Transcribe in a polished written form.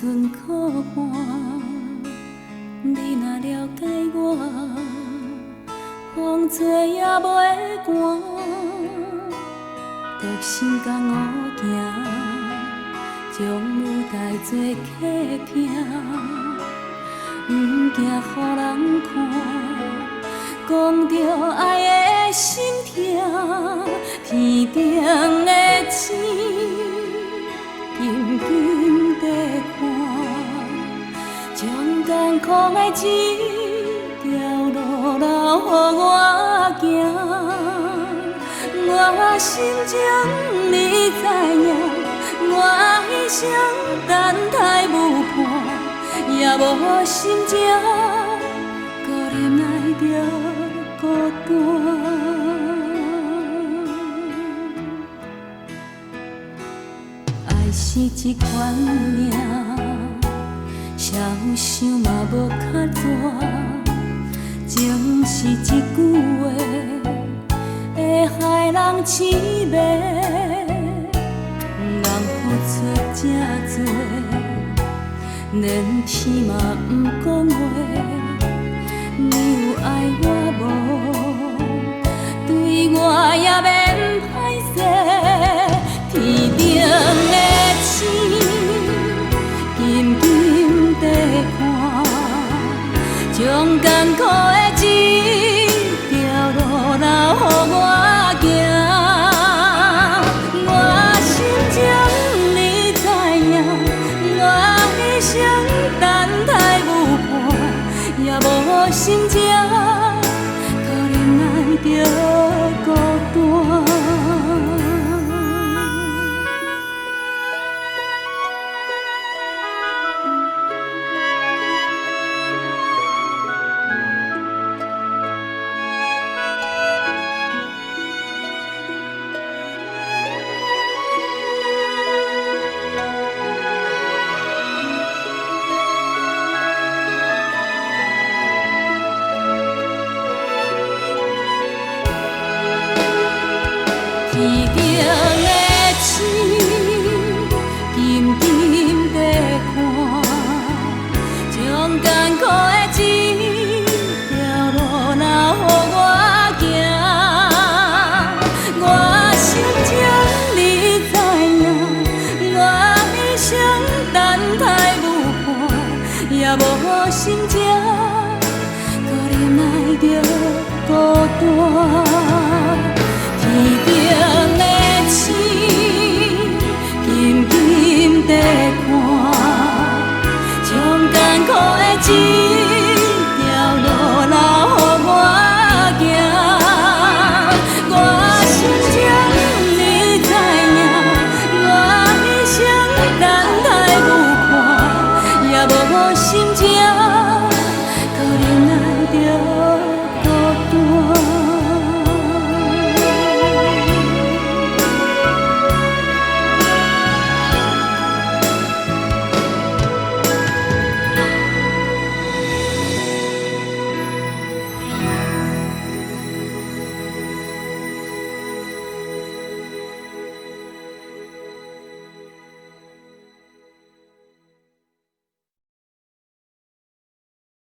阵苦寒，你若了解我，风吹也袂寒。独身江湖行，将有代做客拼，毋惊予人看，讲着爱的心痛，天顶的星。静静地看，将艰苦的一条路留予我行。我心情你知影，我一生等待无伴，也无心情孤忍爱着孤单。是一款命，写有想嘛无较大，情是一句话，会害人痴迷。人付出这多，连天嘛不讲话。你有爱我无？对我也免歹势。天顶的静静地看，将艰苦的一条路留予我行。我心情你知影，我一生等待无伴，也无心情可忍爱着孤单。天顶的星，静静地看，将艰苦的一条路留予我行。我心情你知影，我一生等待无伴，也无心情可忍爱着孤单。